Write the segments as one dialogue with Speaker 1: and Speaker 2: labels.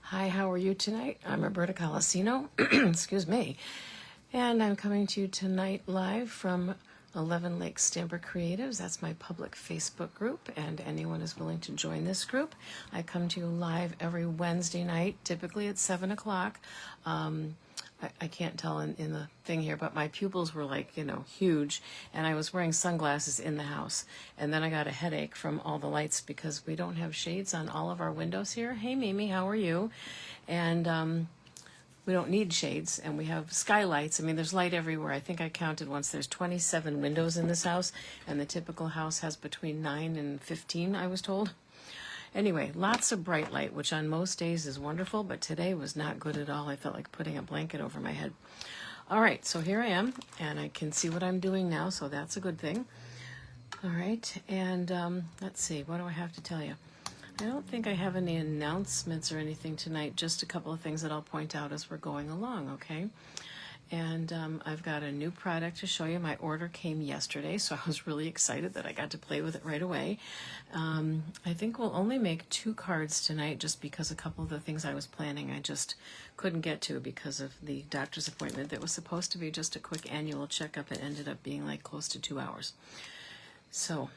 Speaker 1: Hi, how are you tonight? I'm Roberta Colacino, excuse me, and I'm coming to you tonight live from 11 Lake Stamper Creatives. That's my public Facebook group, and anyone is willing to join this group. I come to you live every Wednesday night, typically at 7 o'clock. I can't tell in the thing here, but my pupils were huge, and I was wearing sunglasses in the house. And then I got a headache from all the lights because we don't have shades on all of our windows here. Hey, Mimi, how are you? And we don't need shades, and we have skylights. I mean, there's light everywhere. I think I counted once. There's 27 windows in this house, and the typical house has between 9 and 15, I was told. Anyway, lots of bright light, which on most days is wonderful, but today was not good at all. I felt like putting a blanket over my head. All right, so here I am, and I can see what I'm doing now, so that's a good thing. All right, and let's see, what do I have to tell you? I don't think I have any announcements or anything tonight, just a couple of things that I'll point out as we're going along, okay? And I've got a new product to show you. My order came yesterday, so I was really excited that I got to play with it right away. I think we'll only make 2 cards tonight just because a couple of the things I was planning I just couldn't get to because of the doctor's appointment that was supposed to be just a quick annual checkup. It ended up being like close to 2 hours. So,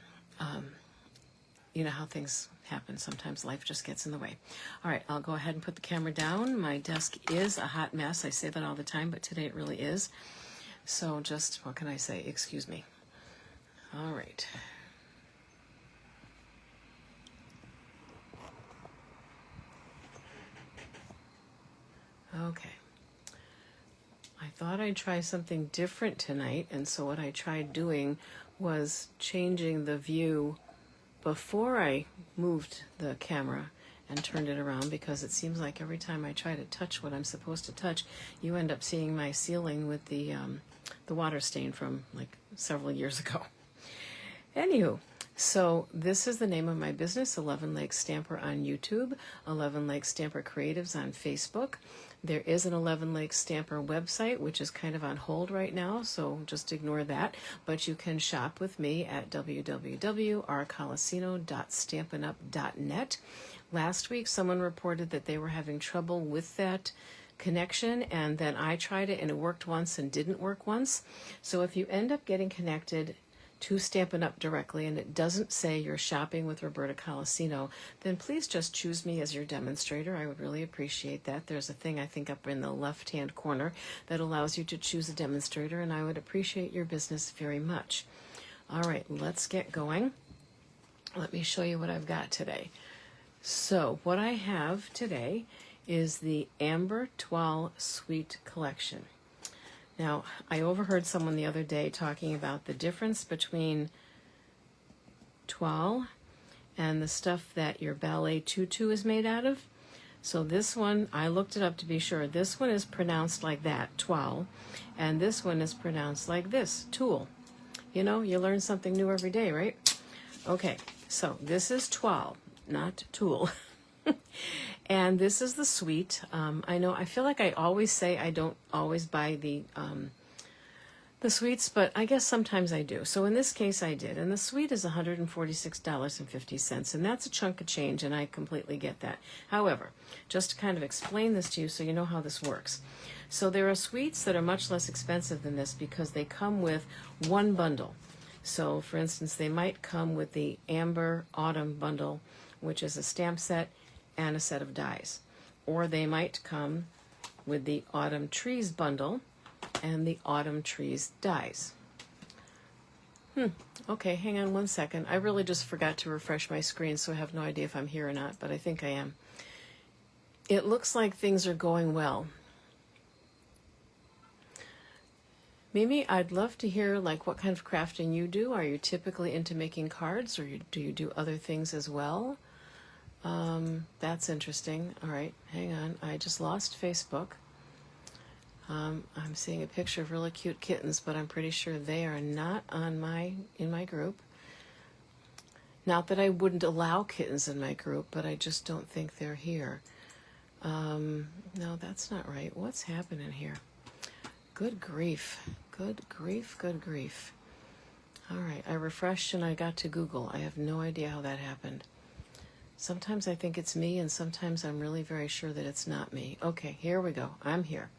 Speaker 1: you know how things happen. Sometimes life just gets in the way. All right, I'll go ahead and put the camera down. My desk is a hot mess. I say that all the time, but today it really is. So just, what can I say? Excuse me. All right. Okay. I thought I'd try something different tonight, and so what I tried doing was changing the view before I moved the camera and turned it around, because it seems like every time I try to touch what I'm supposed to touch, you end up seeing my ceiling with the water stain from like several years ago. Anywho, so this is the name of my business, 11 Lake Stamper on YouTube, 11 Lake Stamper Creatives on Facebook. There is an 11 Lake Stamper website, which is kind of on hold right now, so just ignore that. But you can shop with me at www.rcolacino.stampinup.net. Last week, someone reported that they were having trouble with that connection, and then I tried it, and it worked once and didn't work once. So if you end up getting connected to Stampin' Up directly and it doesn't say you're shopping with Roberta Colacino, then please just choose me as your demonstrator. I would really appreciate that. There's a thing I think up in the left-hand corner that allows you to choose a demonstrator, and I would appreciate your business very much. All right, let's get going. Let me show you what I've got today. So what I have today is the Amber Toile Suite Collection. Now, I overheard someone the other day talking about the difference between toile and the stuff that your ballet tutu is made out of. So this one, I looked it up to be sure. This one is pronounced like that, toile, and this one is pronounced like this, tool. You know, you learn something new every day, right? Okay, so this is toile, not tool. And this is the suite. I feel like I always say I don't always buy the suites, but I guess sometimes I do. So in this case I did. And the suite is $146.50, and that's a chunk of change, and I completely get that. However, just to kind of explain this to you so you know how this works. So there are suites that are much less expensive than this because they come with one bundle. So for instance, they might come with the Amber Autumn bundle, which is a stamp set and a set of dies. Or they might come with the Autumn Trees bundle and the Autumn Trees dies. Okay, hang on one second. I really just forgot to refresh my screen, so I have no idea if I'm here or not, but I think I am. It looks like things are going well. Mimi, I'd love to hear like what kind of crafting you do. Are you typically into making cards, or do you do other things as well? That's interesting. All right, hang on. I just lost Facebook. I'm seeing a picture of really cute kittens, but I'm pretty sure they are not in my group. Not that I wouldn't allow kittens in my group, but I just don't think they're here. No, that's not right. What's happening here? Good grief. Good grief, good grief. All right, I refreshed and I got to Google. I have no idea how that happened. Sometimes I think it's me, and sometimes I'm really very sure that it's not me. Okay, here we go. I'm here.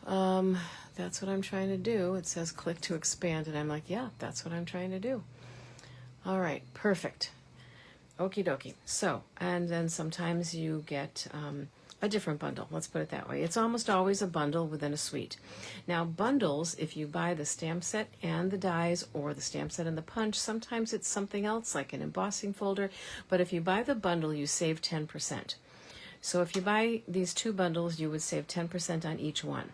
Speaker 1: That's what I'm trying to do. It says click to expand, and I'm like, yeah, that's what I'm trying to do. All right, perfect. Okie dokie. So, and then sometimes you get a different bundle. Let's put it that way. It's almost always a bundle within a suite. Now, bundles, if you buy the stamp set and the dies, or the stamp set and the punch, sometimes it's something else like an embossing folder. But if you buy the bundle, you save 10%. So if you buy these two bundles, you would save 10% on each one.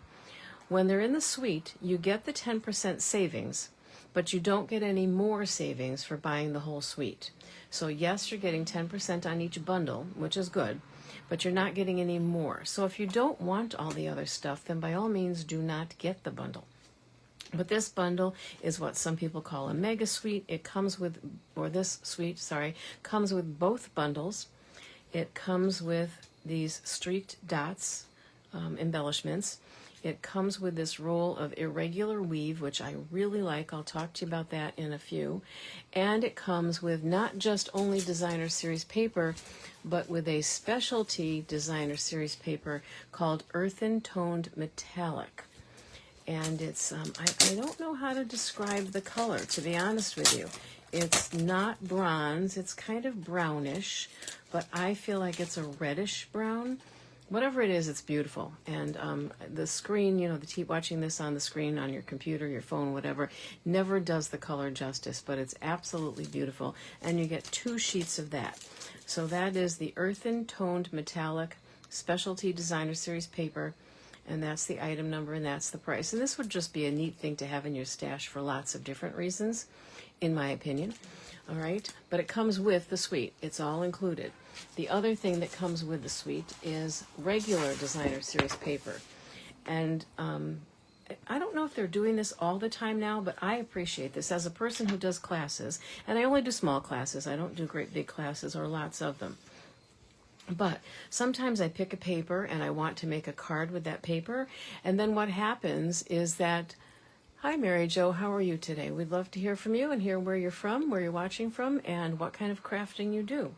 Speaker 1: When they're in the suite, you get the 10% savings, but you don't get any more savings for buying the whole suite. So yes, you're getting 10% on each bundle, which is good, but you're not getting any more. So if you don't want all the other stuff, then by all means do not get the bundle. But this bundle is what some people call a mega suite. It comes with, or this suite, sorry, comes with both bundles. It comes with these streaked dots, embellishments. It comes with this roll of irregular weave, which I really like. I'll talk to you about that in a few. And it comes with not just only designer series paper, but with a specialty designer series paper called Earthen Toned Metallic. And it's, I don't know how to describe the color, to be honest with you. It's not bronze, it's kind of brownish, but I feel like it's a reddish brown. Whatever it is, it's beautiful. And the screen, you know, watching this on the screen on your computer, your phone, whatever, never does the color justice, but it's absolutely beautiful. And you get 2 sheets of that. So that is the Earthen Toned Metallic Specialty Designer Series paper. And that's the item number, and that's the price. And this would just be a neat thing to have in your stash for lots of different reasons, in my opinion. All right, but it comes with the suite. It's all included. The other thing that comes with the suite is regular designer series paper. And I don't know if they're doing this all the time now, but I appreciate this as a person who does classes. And I only do small classes. I don't do great big classes or lots of them. But sometimes I pick a paper and I want to make a card with that paper. And then what happens is that, hi, Mary Jo, how are you today? We'd love to hear from you and hear where you're from, where you're watching from, and what kind of crafting you do.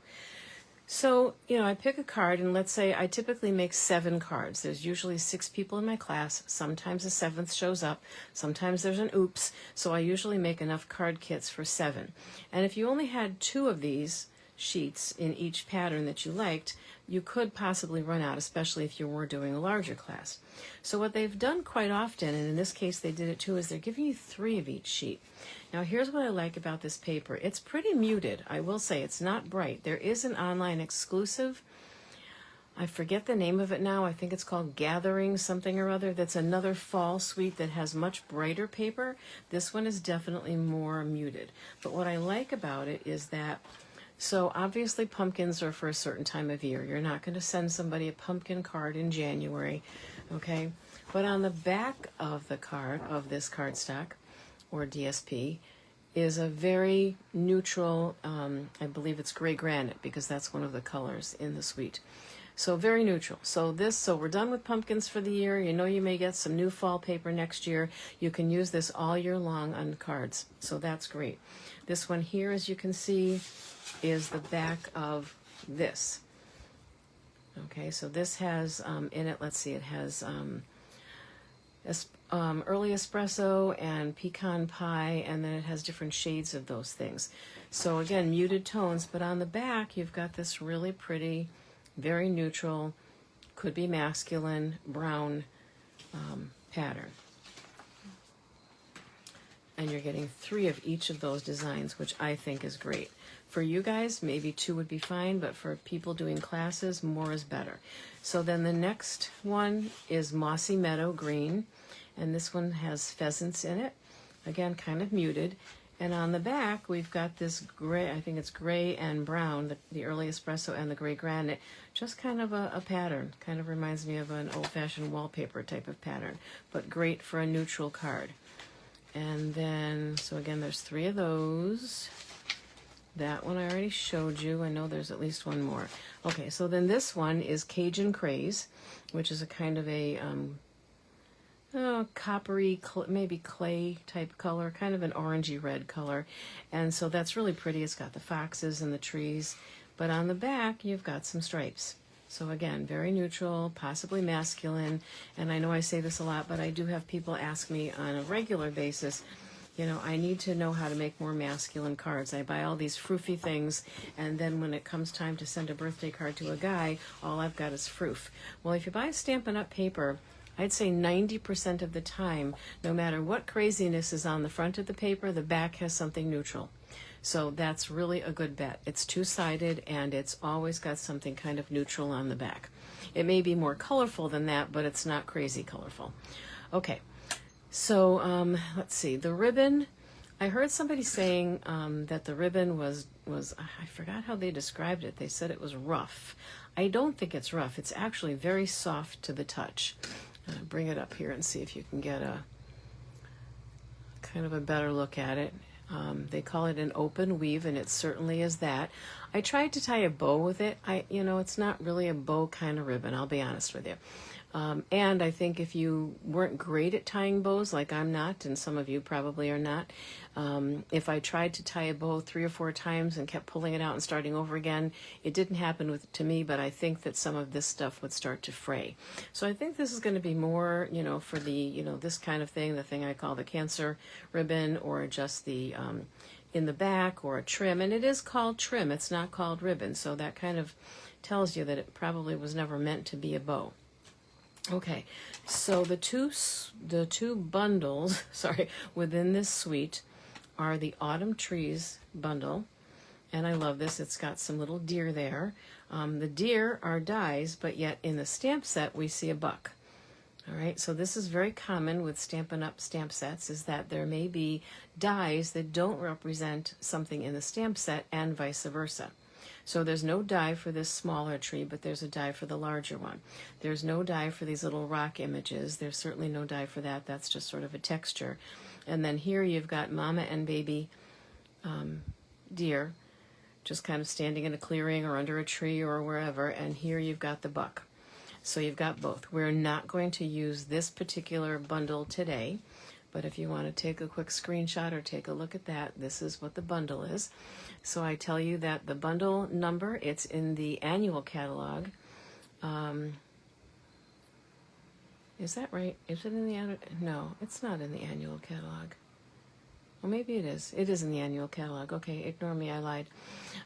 Speaker 1: So, you know, I pick a card, and let's say I typically make 7 cards. There's usually 6 people in my class. Sometimes a 7th shows up. Sometimes there's an oops. So I usually make enough card kits for 7. And if you only had 2 of these sheets in each pattern that you liked, you could possibly run out, especially if you were doing a larger class. So what they've done quite often, and in this case they did it too, is they're giving you 3 of each sheet. Now here's what I like about this paper. It's pretty muted. I will say it's not bright. There is an online exclusive. I forget the name of it now. I think it's called Gathering something or other. That's another fall suite that has much brighter paper. This one is definitely more muted. But what I like about it is that, so obviously pumpkins are for a certain time of year. You're not going to send somebody a pumpkin card in January, okay? But on the back of the card, of this cardstock, or DSP, is a very neutral, I believe it's gray granite, because that's one of the colors in the suite. So very neutral. So we're done with pumpkins for the year. You know you may get some new fall paper next year. You can use this all year long on cards. So that's great. This one here, as you can see, is the back of this. Okay, so this has in it, let's see, it has early espresso and pecan pie, and then it has different shades of those things. So again, muted tones, but on the back you've got this really pretty, very neutral, could be masculine, brown pattern. And you're getting 3 of each of those designs, which I think is great. For you guys, maybe 2 would be fine, but for people doing classes, more is better. So then the next one is Mossy Meadow Green, and this one has pheasants in it. Again, kind of muted. And on the back, we've got this gray, I think it's gray and brown, the early espresso and the gray granite, just kind of a pattern. Kind of reminds me of an old-fashioned wallpaper type of pattern, but great for a neutral card. And then, so again, there's 3 of those. That one I already showed you. I know there's at least one more. Okay, so then this one is Cajun Craze, which is a kind of a coppery, maybe clay type color, kind of an orangey red color. And so that's really pretty. It's got the foxes and the trees. But on the back, you've got some stripes. So again, very neutral, possibly masculine. And I know I say this a lot, but I do have people ask me on a regular basis, I need to know how to make more masculine cards. I buy all these froofy things, and then when it comes time to send a birthday card to a guy, all I've got is froof. Well, if you buy Stampin' Up! Paper, I'd say 90% of the time, no matter what craziness is on the front of the paper, the back has something neutral. So that's really a good bet. It's two-sided, and it's always got something kind of neutral on the back. It may be more colorful than that, but it's not crazy colorful. Okay. So let's see, the ribbon, I heard somebody saying that the ribbon was, I forgot how they described it. They said it was rough. I don't think it's rough. It's actually very soft to the touch. Bring it up here and see if you can get a kind of a better look at it. They call it an open weave, and it certainly is that. I tried to tie a bow with it. It's not really a bow kind of ribbon, I'll be honest with you. And I think if you weren't great at tying bows, like I'm not, and some of you probably are not, if I tried to tie a bow 3 or 4 times and kept pulling it out and starting over again, it didn't happen to me, but I think that some of this stuff would start to fray. So I think this is going to be more, for the, this kind of thing, the thing I call the Cancer ribbon, or just the in the back, or a trim. And it is called trim, it's not called ribbon, so that kind of tells you that it probably was never meant to be a bow. Okay, so the two bundles, within this suite are the Autumn Trees bundle, and I love this. It's got some little deer there. The deer are dies, but yet in the stamp set we see a buck. All right, so this is very common with Stampin' Up! Stamp sets, is that there may be dies that don't represent something in the stamp set, and vice versa. So there's no die for this smaller tree, but there's a die for the larger one. There's no die for these little rock images. There's certainly no die for that. That's just sort of a texture. And then here you've got mama and baby deer just kind of standing in a clearing or under a tree or wherever. And here you've got the buck. So you've got both. We're not going to use this particular bundle today, but if you want to take a quick screenshot or take a look at that, this is what the bundle is. So I tell you that the bundle number, it's in the annual catalog. Is that right? Is it in the annual? No, it's not in the annual catalog. Well, maybe it is. It is in the annual catalog. Okay, ignore me, I lied.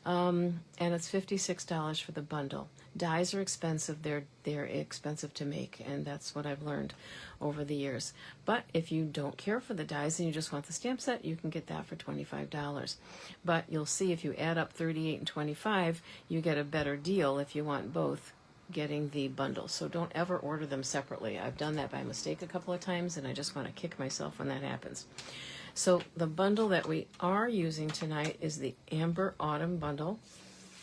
Speaker 1: And it's $56 for the bundle. Dies are expensive. They're expensive to make, and that's what I've learned over the years. But if you don't care for the dies and you just want the stamp set, you can get that for $25. But you'll see if you add up 38 and 25, you get a better deal if you want both, getting the bundle. So don't ever order them separately. I've done that by mistake a couple of times, and I just want to kick myself when that happens. So the bundle that we are using tonight is the Amber Autumn bundle.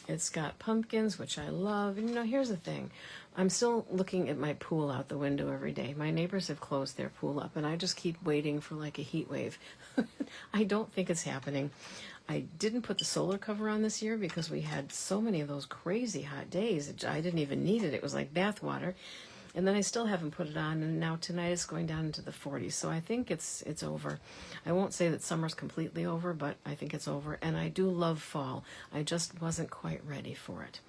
Speaker 1: It's got pumpkins, which I love. And here's the thing. I'm still looking at my pool out the window every day. My neighbors have closed their pool up, and I just keep waiting for like a heat wave. I don't think it's happening. I didn't put the solar cover on this year because we had so many of those crazy hot days. I didn't even need it. It was like bath water. And then I still haven't put it on, and now tonight it's going down into the 40s. So I think it's over. I won't say that summer's completely over, but I think it's over. And I do love fall. I just wasn't quite ready for it.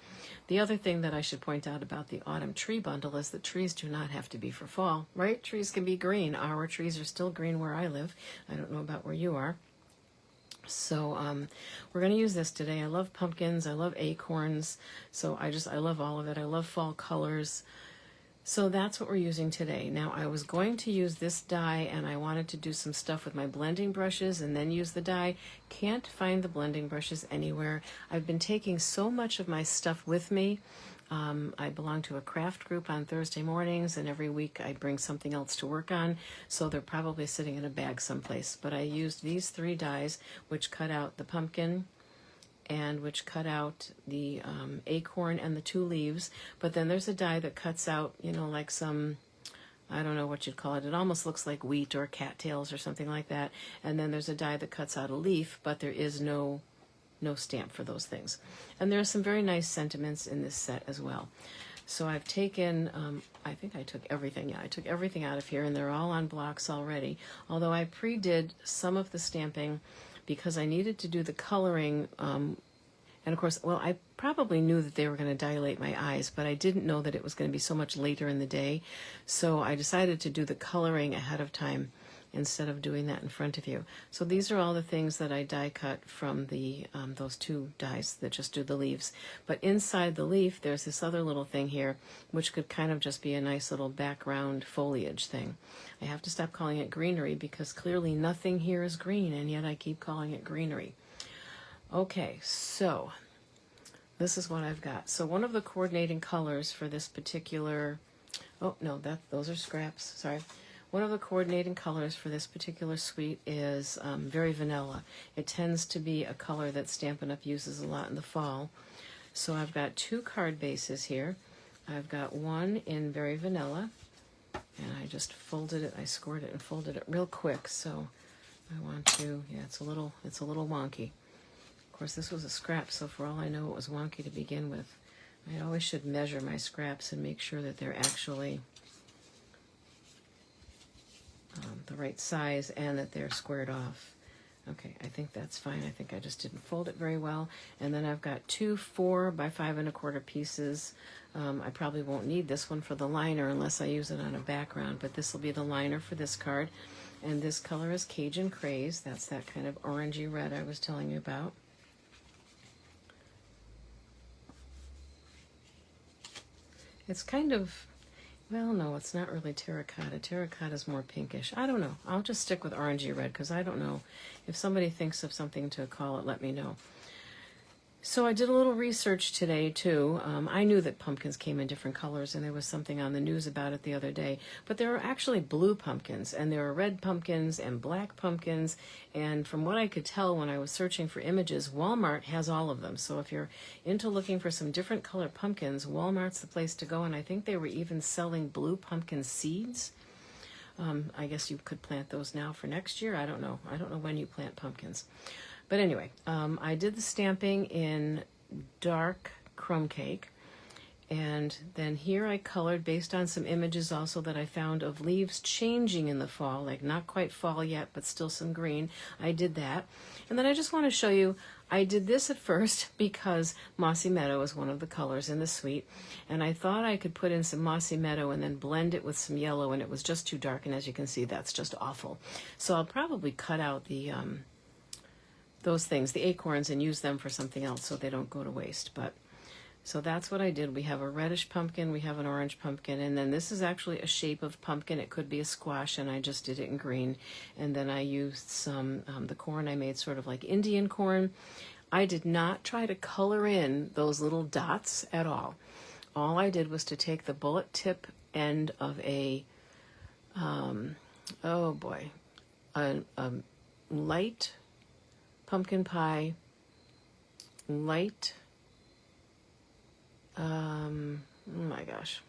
Speaker 1: The other thing that I should point out about the Autumn Tree bundle is that trees do not have to be for fall, right? Trees can be green. Our trees are still green where I live. I don't know about where you are. So we're going to use this today. I love pumpkins. I love acorns. So I love all of it. I love fall colors. So that's what we're using today. Now, I was going to use this die, and I wanted to do some stuff with my blending brushes and then use the die. Can't find the blending brushes anywhere. I've been taking so much of my stuff with me. I belong to a craft group on Thursday mornings, and every week I bring something else to work on, so they're probably sitting in a bag someplace. But I used these 3 dies, which cut out the pumpkin, and which cut out the acorn and the 2 leaves. But then there's a die that cuts out, like some, I don't know what you'd call it. It almost looks like wheat or cattails or something like that. And then there's a die that cuts out a leaf, but there is no stamp for those things. And there are some very nice sentiments in this set as well. So I've taken, I think I took everything. Yeah, I took everything out of here, and they're all on blocks already. Although I pre-did some of the stamping because I needed to do the coloring, and And of course, well, I probably knew that they were going to dilate my eyes, but I didn't know that it was going to be so much later in the day. So I decided to do the coloring ahead of time instead of doing that in front of you. So these are all the things that I die cut from the those two dies that just do the leaves. But inside the leaf, there's this other little thing here, which could kind of just be a nice little background foliage thing. I have to stop calling it greenery because clearly nothing here is green, and yet I keep calling it greenery. Okay, so this is what I've got. So one of the coordinating colors for this particular, oh no, those are scraps, sorry. One of the coordinating colors for this particular suite is Very Vanilla. It tends to be a color that Stampin' Up! Uses a lot in the fall. So I've got two card bases here. I've got one in Very Vanilla, and I just folded it, I scored it and folded it real quick, so I want to, yeah, it's a little wonky. Of course, this was a scrap, so for all I know, it was wonky to begin with. I always should measure my scraps and make sure that they're actually the right size and that they're squared off. Okay, I think that's fine. I think I just didn't fold it very well. And then I've got two 4 by 5 1/4 pieces. I probably won't need this one for the liner unless I use it on a background, but this will be the liner for this card. And this color is Cajun Craze. That's that kind of orangey red I was telling you about. It's kind of, well, no, it's not really terracotta. Terracotta is more pinkish. I don't know. I'll just stick with orangey red because I don't know. If somebody thinks of something to call it, let me know. So I did a little research today, too. I knew that pumpkins came in different colors, and there was something on the news about it the other day. But there are actually blue pumpkins, and there are red pumpkins and black pumpkins. And from what I could tell when I was searching for images, Walmart has all of them. So if you're into looking for some different color pumpkins, Walmart's the place to go. And I think they were even selling blue pumpkin seeds. I guess you could plant those now for next year. I don't know. I don't know when you plant pumpkins. But anyway, I did the stamping in dark crumb cake, and then here I colored based on some images also that I found of leaves changing in the fall, like not quite fall yet, but still some green. I did that. And then I just want to show you, I did this at first because Mossy Meadow is one of the colors in the suite, and I thought I could put in some Mossy Meadow and then blend it with some yellow, and it was just too dark, and as you can see, that's just awful. So I'll probably cut out the those things, the acorns, and use them for something else so they don't go to waste. But so that's what I did. We have a reddish pumpkin, we have an orange pumpkin, and then this is actually a shape of pumpkin. It could be a squash, and I just did it in green. And then I used some, the corn I made sort of like Indian corn. I did not try to color in those little dots at all. All I did was to take the bullet tip end of a, oh boy, a light pumpkin pie, light, oh my gosh,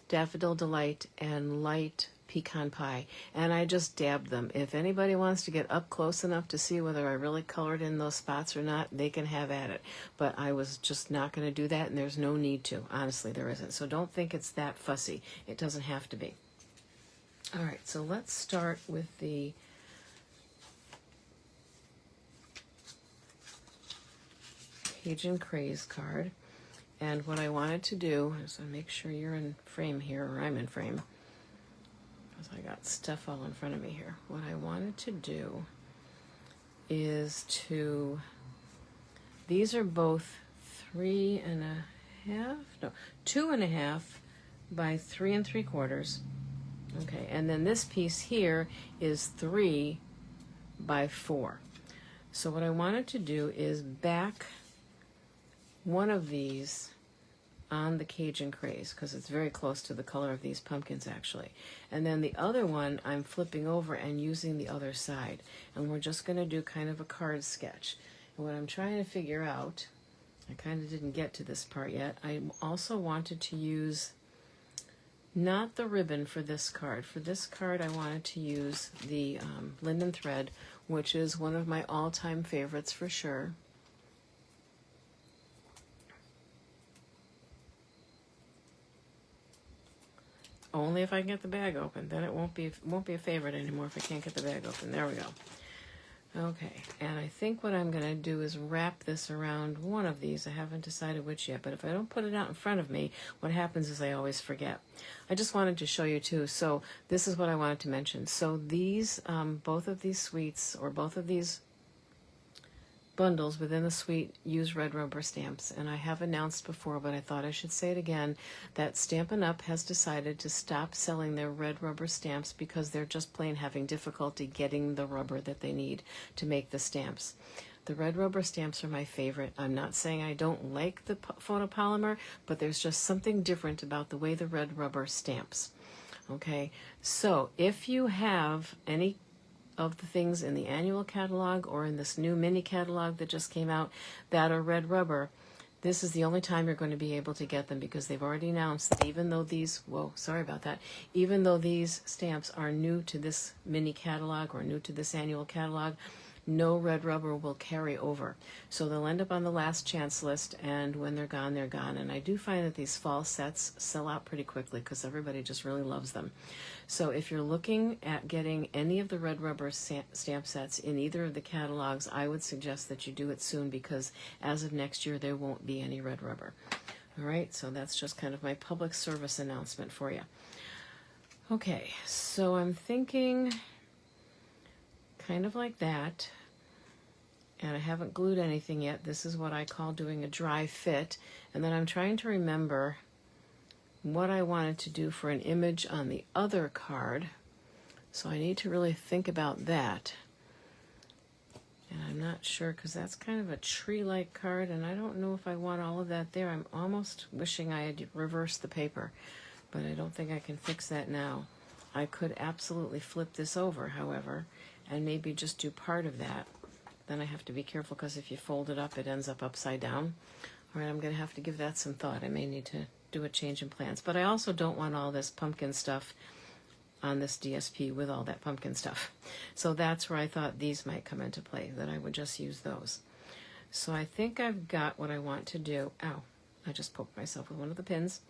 Speaker 1: Daffodil Delight, and light pecan pie. And I just dabbed them. If anybody wants to get up close enough to see whether I really colored in those spots or not, they can have at it. But I was just not going to do that, and there's no need to. Honestly, there isn't. So don't think it's that fussy. It doesn't have to be. All right, so let's start with the Cajun Craze card. And what I wanted to do is make sure you're in frame here, or I'm in frame, because I got stuff all in front of me here. What I wanted to do is these are both 2.5 by 3 3/4. Okay, and then this piece here is 3 by 4. So what I wanted to do is back one of these on the Cajun Craze, because it's very close to the color of these pumpkins actually. And then the other one I'm flipping over and using the other side. And we're just going to do kind of a card sketch. And what I'm trying to figure out, I kind of didn't get to this part yet, I also wanted to use not the ribbon for this card. For this card I wanted to use the linden thread, which is one of my all-time favorites for sure. Only if I can get the bag open. Then it won't be a favorite anymore if I can't get the bag open. There we go. Okay, and I think what I'm going to do is wrap this around one of these. I haven't decided which yet, but if I don't put it out in front of me, what happens is I always forget. I just wanted to show you too. So this is what I wanted to mention. So these, both of these suites, or both of these bundles within the suite use red rubber stamps, and I have announced before, but I thought I should say it again, that Stampin' Up! Has decided to stop selling their red rubber stamps because they're just plain having difficulty getting the rubber that they need to make the stamps. The red rubber stamps are my favorite. I'm not saying I don't like the photopolymer, but there's just something different about the way the red rubber stamps. Okay, so if you have any of the things in the annual catalog or in this new mini catalog that just came out that are red rubber, this is the only time you're going to be able to get them, because they've already announced that even though these, whoa, sorry about that, even though these stamps are new to this mini catalog or new to this annual catalog, no red rubber will carry over. So they'll end up on the last chance list, and when they're gone, they're gone. And I do find that these fall sets sell out pretty quickly because everybody just really loves them. So if you're looking at getting any of the red rubber stamp sets in either of the catalogs, I would suggest that you do it soon, because as of next year, there won't be any red rubber. All right, so that's just kind of my public service announcement for you. Okay, so I'm thinking kind of like that, and I haven't glued anything yet. This is what I call doing a dry fit, and then I'm trying to remember what I wanted to do for an image on the other card, so I need to really think about that. And I'm not sure, because that's kind of a tree-like card, and I don't know if I want all of that there. I'm almost wishing I had reversed the paper, but I don't think I can fix that now. I could absolutely flip this over, however, and maybe just do part of that. Then I have to be careful, because if you fold it up, it ends up upside down. All right, I'm going to have to give that some thought. I may need to do a change in plans. But I also don't want all this pumpkin stuff on this DSP with all that pumpkin stuff. So that's where I thought these might come into play, that I would just use those. So I think I've got what I want to do. Ow, I just poked myself with one of the pins.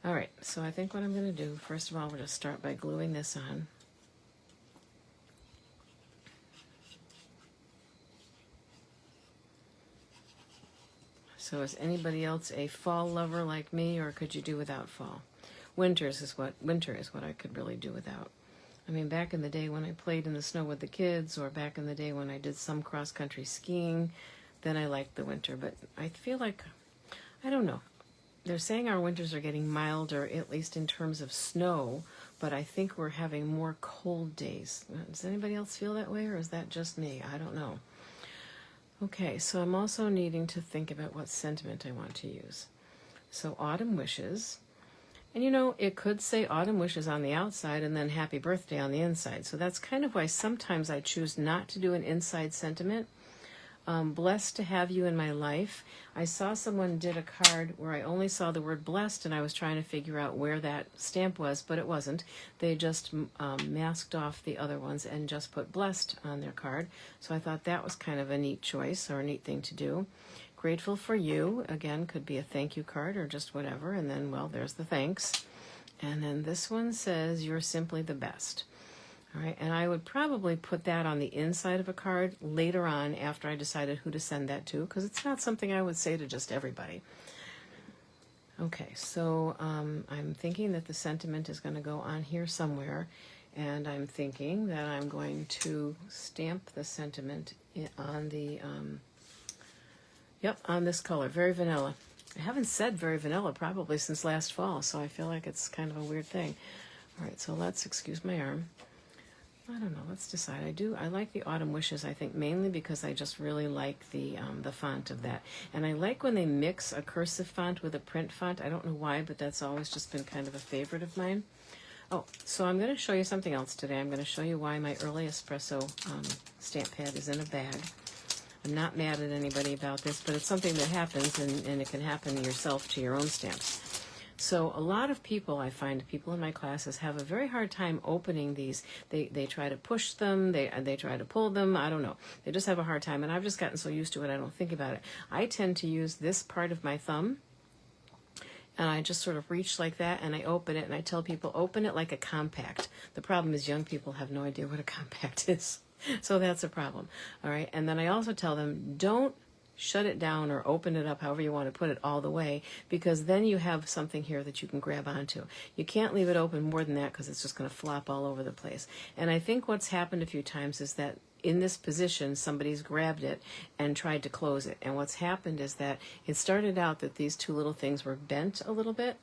Speaker 1: All right, so I think what I'm going to do, first of all, we'll just start by gluing this on. So is anybody else a fall lover like me, or could you do without fall? Winter is what I could really do without. I mean, back in the day when I played in the snow with the kids, or back in the day when I did some cross-country skiing, then I liked the winter. But I feel like, I don't know. They're saying our winters are getting milder, at least in terms of snow, but I think we're having more cold days. Does anybody else feel that way, or is that just me? I don't know. Okay, so I'm also needing to think about what sentiment I want to use. So Autumn Wishes. And you know, it could say Autumn Wishes on the outside and then Happy Birthday on the inside. So that's kind of why sometimes I choose not to do an inside sentiment. Blessed to have you in my life. I saw someone did a card where I only saw the word blessed, and I was trying to figure out where that stamp was, but it wasn't. They just masked off the other ones and just put blessed on their card. So I thought that was kind of a neat choice, or a neat thing to do. Grateful for you, again, could be a thank you card or just whatever, and then, well, there's the thanks. And then this one says, you're simply the best. All right, and I would probably put that on the inside of a card later on, after I decided who to send that to, because it's not something I would say to just everybody. Okay, so I'm thinking that the sentiment is going to go on here somewhere, and I'm thinking that I'm going to stamp the sentiment on the, on this color, Very Vanilla. I haven't said Very Vanilla probably since last fall, so I feel like it's kind of a weird thing. All right, so let's, excuse my arm. I don't know, let's decide. I like the Autumn Wishes, I think, mainly because I just really like the font of that. And I like when they mix a cursive font with a print font. I don't know why, but that's always just been kind of a favorite of mine. Oh, so I'm going to show you something else today. I'm going to show you why my early espresso stamp pad is in a bag. I'm not mad at anybody about this, but it's something that happens, and it can happen yourself to your own stamps. So a lot of people, I find people in my classes, have a very hard time opening these. They try to push them, they try to pull them, I don't know. They just have a hard time, and I've just gotten so used to it I don't think about it. I tend to use this part of my thumb, and I just sort of reach like that, and I open it, and I tell people, open it like a compact. The problem is young people have no idea what a compact is. So that's a problem. All right. And then I also tell them, don't shut it down or open it up, however you want to put it, all the way, because then you have something here that you can grab onto. You can't leave it open more than that because it's just going to flop all over the place. And I think what's happened a few times is that in this position, somebody's grabbed it and tried to close it. And what's happened is that it started out that these two little things were bent a little bit,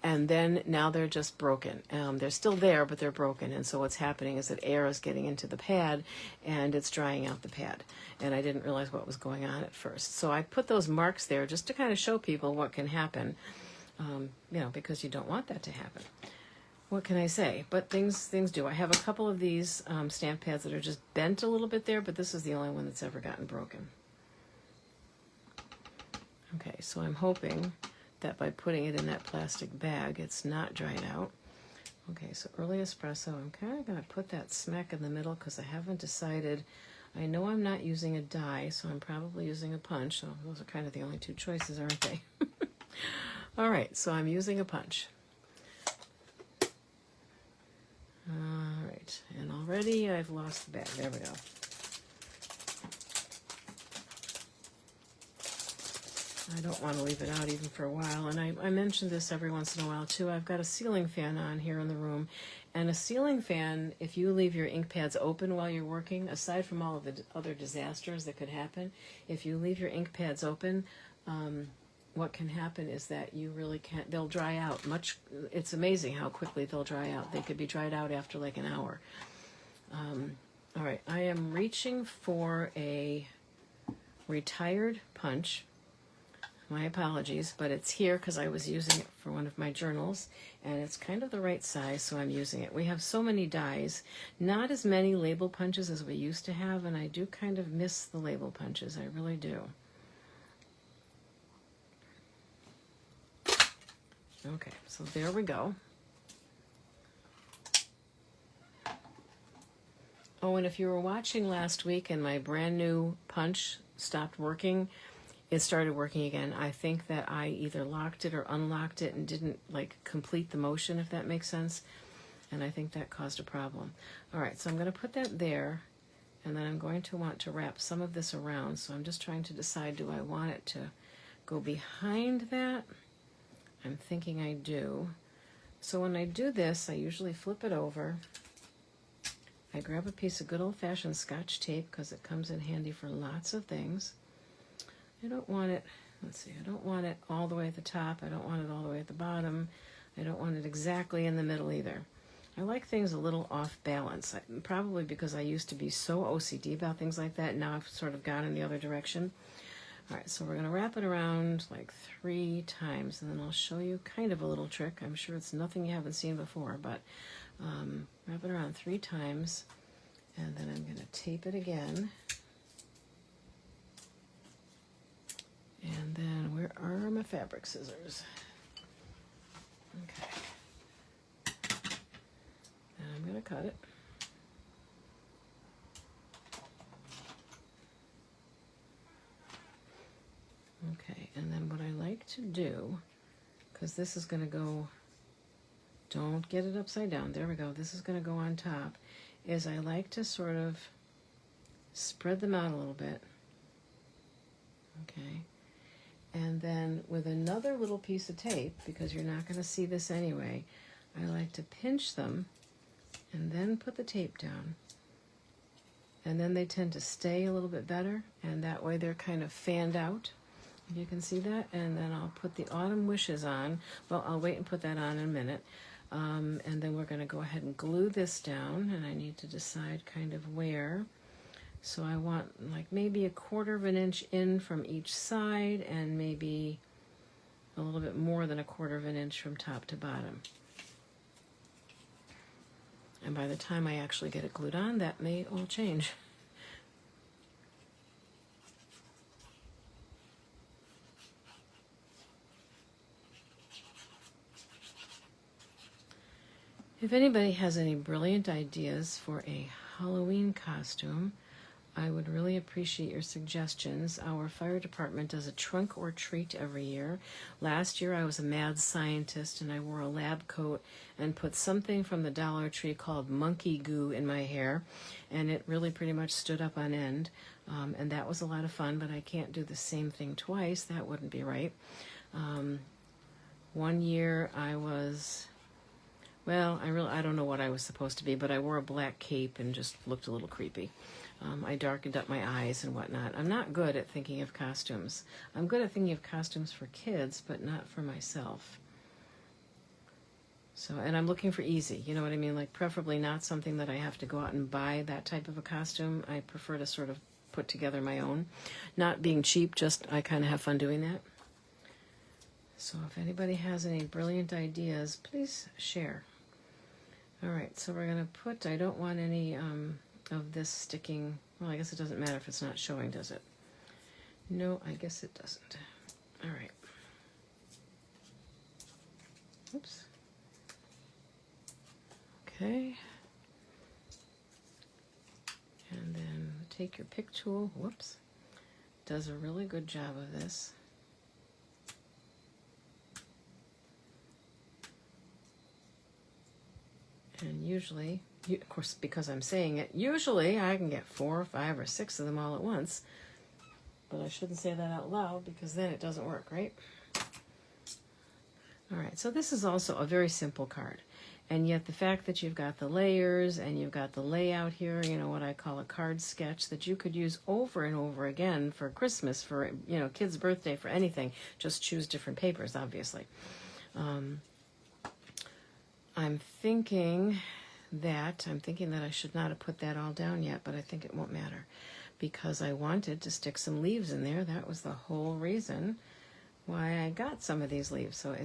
Speaker 1: and then now they're just broken. They're still there, but they're broken. And so what's happening is that air is getting into the pad, and it's drying out the pad. And I didn't realize what was going on at first. So I put those marks there just to kind of show people what can happen, because you don't want that to happen. What can I say? But things do. I have a couple of these stamp pads that are just bent a little bit there, but this is the only one that's ever gotten broken. Okay, so I'm hoping that by putting it in that plastic bag, it's not dried out. Okay, so early espresso, I'm kind of going to put that smack in the middle because I haven't decided. I know I'm not using a die, so I'm probably using a punch. So those are kind of the only two choices, aren't they? All right, so I'm using a punch. All right, and already I've lost the bag. There we go. I don't want to leave it out even for a while, and I mention this every once in a while too. I've got a ceiling fan on here in the room, and a ceiling fan, if you leave your ink pads open while you're working, aside from all of the other disasters that could happen, if you leave your ink pads open, what can happen is that you really can't, they'll dry out it's amazing how quickly they'll dry out. They could be dried out after like an hour. All right, I am reaching for a retired punch. My apologies, but it's here because I was using it for one of my journals, and it's kind of the right size, so I'm using it. We have so many dies, not as many label punches as we used to have, and I do kind of miss the label punches. I really do. Okay, so there we go. Oh, and if you were watching last week and my brand new punch stopped working, it started working again. I think that I either locked it or unlocked it and didn't complete the motion, if that makes sense. And I think that caused a problem. All right, so I'm going to put that there, and then I'm going to want to wrap some of this around. So I'm just trying to decide, do I want it to go behind that? I'm thinking I do. So when I do this, I usually flip it over. I grab a piece of good old-fashioned Scotch tape because it comes in handy for lots of things. I don't want it, I don't want it all the way at the top. I don't want it all the way at the bottom. I don't want it exactly in the middle either. I like things a little off balance, probably because I used to be so OCD about things like that. Now I've sort of gone in the other direction. All right, so we're going to wrap it around like 3 times, and then I'll show you kind of a little trick. I'm sure it's nothing you haven't seen before, but wrap it around 3 times, and then I'm going to tape it again. And then where are my fabric scissors? Okay. And I'm going to cut it. Okay, and then what I like to do, because this is going to go, don't get it upside down, there we go, this is going to go on top, is I like to sort of spread them out a little bit, okay, and then with another little piece of tape, because you're not going to see this anyway, I like to pinch them and then put the tape down, and then they tend to stay a little bit better, and that way they're kind of fanned out. If you can see that, and then I'll put the Autumn Wishes on. Well, I'll wait and put that on in a minute. And then we're going to go ahead and glue this down, and I need to decide kind of where. So I want like maybe 1/4 of an inch in from each side, and maybe a little bit more than 1/4 of an inch from top to bottom. And by the time I actually get it glued on, that may all change. If anybody has any brilliant ideas for a Halloween costume, I would really appreciate your suggestions. Our fire department does a trunk or treat every year. Last year I was a mad scientist and I wore a lab coat and put something from the Dollar Tree called monkey goo in my hair, and it really pretty much stood up on end. And that was a lot of fun, but I can't do the same thing twice. That wouldn't be right. One year I was, well, I don't know what I was supposed to be, but I wore a black cape and just looked a little creepy. I darkened up my eyes and whatnot. I'm not good at thinking of costumes. I'm good at thinking of costumes for kids, but not for myself. So, and I'm looking for easy, you know what I mean? Like preferably not something that I have to go out and buy that type of a costume. I prefer to sort of put together my own. Not being cheap, just I kind of have fun doing that. So if anybody has any brilliant ideas, please share. All right, so we're going to put, I don't want any of this sticking, well, I guess it doesn't matter if it's not showing, does it? No, I guess it doesn't. All right. Oops. Okay. And then take your pick tool, whoops, does a really good job of this. And usually, of course, because I'm saying it, usually I can get 4 or 5 or 6 of them all at once. But I shouldn't say that out loud because then it doesn't work, right? All right, so this is also a very simple card. And yet the fact that you've got the layers and you've got the layout here, you know, what I call a card sketch that you could use over and over again for Christmas, for, you know, kid's birthday, for anything. Just choose different papers, obviously. I'm thinking that I should not have put that all down yet, but I think it won't matter because I wanted to stick some leaves in there. That was the whole reason why I got some of these leaves. So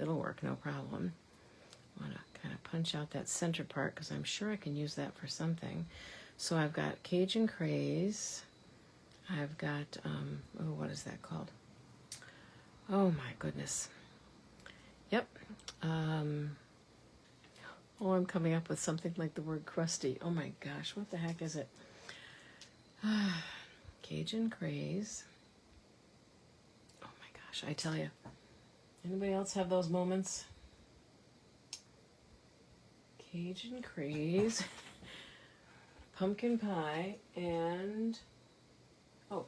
Speaker 1: it'll work, no problem. I want to kind of punch out that center part because I'm sure I can use that for something. So I've got Cajun Craze. I've got, what is that called? Oh my goodness. Yep. I'm coming up with something like the word crusty. Oh my gosh, what the heck is it? Cajun Craze. Oh my gosh, I tell you. Anybody else have those moments? Cajun Craze, pumpkin pie, and,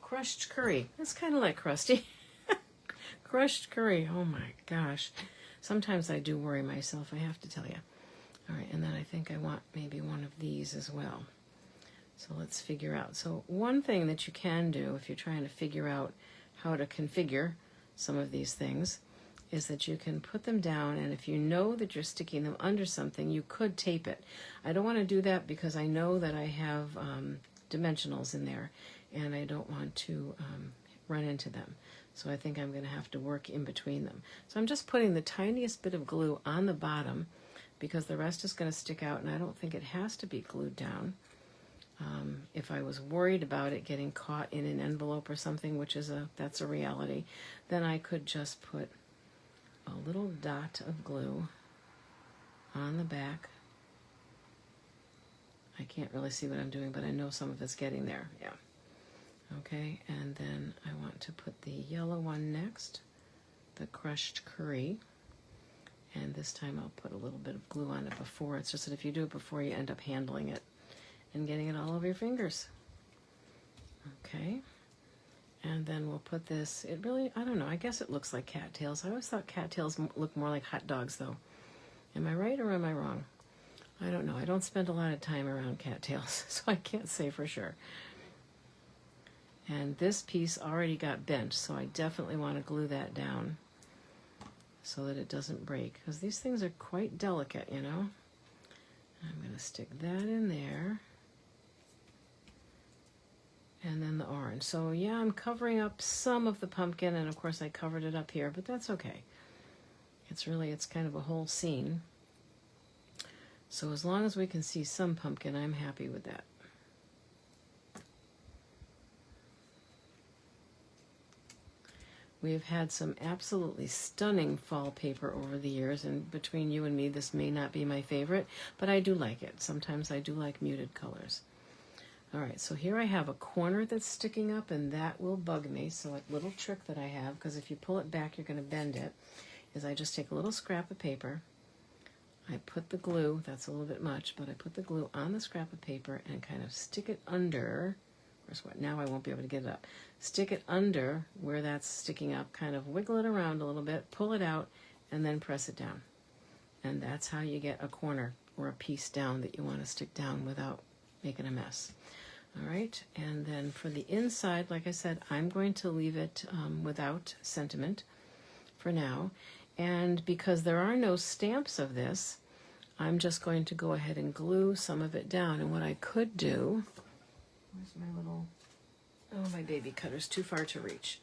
Speaker 1: crushed curry. That's kind of like crusty. Crushed curry, oh my gosh. Sometimes I do worry myself, I have to tell you. All right, and then I think I want maybe one of these as well. So let's figure out. So one thing that you can do if you're trying to figure out how to configure some of these things is that you can put them down, and if you know that you're sticking them under something, you could tape it. I don't want to do that because I know that I have dimensionals in there, and I don't want to run into them. So I think I'm going to have to work in between them. So I'm just putting the tiniest bit of glue on the bottom because the rest is going to stick out, and I don't think it has to be glued down. If I was worried about it getting caught in an envelope or something, which is that's a reality, then I could just put a little dot of glue on the back. I can't really see what I'm doing, but I know some of it's getting there. Yeah. Okay, and then I want to put the yellow one next, the crushed curry. And this time I'll put a little bit of glue on it before. It's just that if you do it before, you end up handling it and getting it all over your fingers. Okay. And then we'll put this, it really, I don't know, I guess it looks like cattails. I always thought cattails look more like hot dogs, though. Am I right or am I wrong? I don't know. I don't spend a lot of time around cattails, so I can't say for sure. And this piece already got bent, so I definitely want to glue that down so that it doesn't break, because these things are quite delicate, you know. I'm going to stick that in there. And then the orange. So yeah, I'm covering up some of the pumpkin, and of course I covered it up here, but that's okay. It's kind of a whole scene. So as long as we can see some pumpkin, I'm happy with that. We have had some absolutely stunning fall paper over the years, and between you and me, this may not be my favorite, but I do like it. Sometimes I do like muted colors. All right, so here I have a corner that's sticking up, and that will bug me. So a little trick that I have, because if you pull it back, you're going to bend it, is I just take a little scrap of paper. I put the glue, that's a little bit much, but I put the glue on the scrap of paper and kind of stick it under. Of course, what, now I won't be able to get it up. Stick it under where that's sticking up, kind of wiggle it around a little bit, pull it out, and then press it down. And that's how you get a corner or a piece down that you want to stick down without making a mess. All right, and then for the inside, like I said, I'm going to leave it without sentiment for now. And because there are no stamps of this, I'm just going to go ahead and glue some of it down. And what I could do, where's my little, oh, my baby cutter's too far to reach.